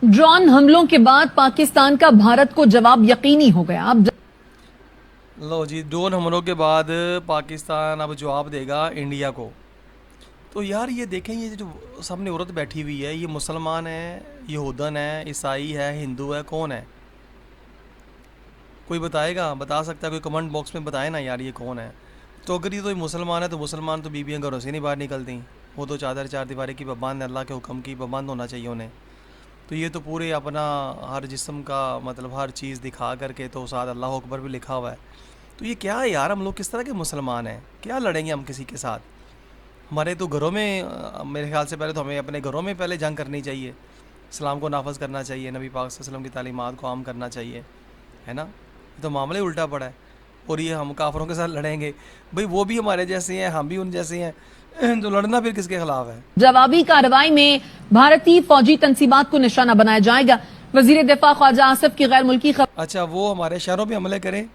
Drone हमलों के बाद पाकिस्तान का भारत को जवाब यकीनी हो गया। अब लो जी, ड्रोन हमलों के बाद पाकिस्तान अब जवाब देगा इंडिया को। तो यार ये देखें, ये जो सामने औरत बैठी हुई है, ये मुसलमान है, यहूदन है, ईसाई है, हिंदू है, कौन है? कोई बताएगा? बता सकता है कोई? कमेंट बॉक्स में बताए ना यार, ये कौन है। तो अगर ये तो मुसलमान है, तो मुसलमान तो बीबियाँ घरों से नहीं बाहर निकलती। वो तो चादर चार दीवारी की पाबंद है, अल्लाह के हुक्म की पाबंद होना चाहिए उन्हें। तो ये तो पूरे अपना हर जिस्म का मतलब हर चीज़ दिखा करके, तो साथ अल्लाह अकबर भी लिखा हुआ है। तो ये क्या है यार, हम लोग किस तरह के मुसलमान हैं? क्या लड़ेंगे हम किसी के साथ? हमारे तो घरों में मेरे ख्याल से पहले तो हमें अपने घरों में पहले जंग करनी चाहिए, इस्लाम को नाफज करना चाहिए, नबी पाक सल्लल्लाहु अलैहि वसल्लम की तालीमात को आम करना चाहिए, है ना? ये तो मामला ही उल्टा पड़ा है। और ये हम काफरों के साथ लड़ेंगे? भाई वो भी हमारे जैसे हैं, हम भी उन जैसे हैं, तो लड़ना फिर किसके खिलाफ है? जवाबी कार्रवाई में भारतीय फौजी तंसीबात को निशाना बनाया जाएगा। वजीर दिफा ख्वाजा आसिफ की गैर मुल्की खबर। अच्छा, वो हमारे शहरों पे हमले करें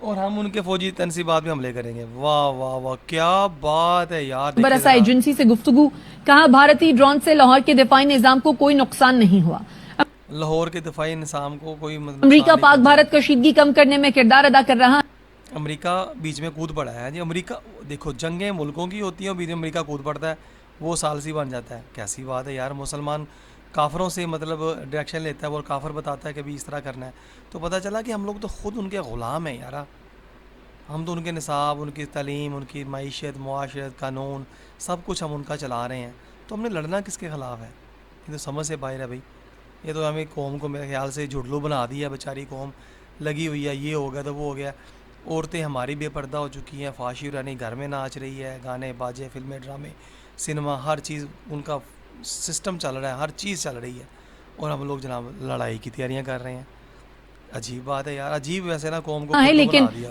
और हम उनके फौजी तनसीबात पे हमले करेंगे? वाह वाह वाह, क्या बात है यार! देखिए रसा ज़रा, एजेंसी से गुफ्तगू, कहा भारतीय ड्रोन से लाहौर के दिफाई निजाम को कोई नुकसान नहीं हुआ। लाहौर के दिफाई निज़ाम को कोई नुकसान अमरीका नहीं पाक पहुंचा। भारत कशीदगी कम करने में किरदार अदा कर रहा है। अमेरिका बीच में कूद पड़ा है जी। अमेरिका, देखो जंगें मुल्कों की होती हैं और बीच में अमेरिका कूद पड़ता है, वो सालसी बन जाता है। कैसी बात है यार! मुसलमान काफरों से मतलब डायरेक्शन लेता है, वो काफर बताता है कि भी इस तरह करना है। तो पता चला कि हम लोग तो खुद उनके ग़ुलाम हैं यार। हम तो उनके निसाब, उनकी तालीम, उनकी मईशत, मुआशरत, कानून, सब कुछ हम उनका चला रहे हैं। तो हमने लड़ना किसके ख़िलाफ़ है? ये तो समझ से बाहर है भाई। ये तो हमें कौम को मेरे ख्याल से झुठलू बना दिया। बेचारी कौम लगी हुई है, ये हो गया तो वो हो गया। औरतें हमारी बेपर्दा हो चुकी हैं, फाशी रानी घर में नाच रही है, गाने बाजे, फिल्में, ड्रामे, सिनेमा, हर चीज़ उनका सिस्टम चल रहा है, हर चीज़ चल रही है। और हम लोग जनाब लड़ाई की तैयारियां कर रहे हैं। अजीब बात है यार, अजीब। वैसे ना कौम को है फुद्दू बना लेकिन दिया।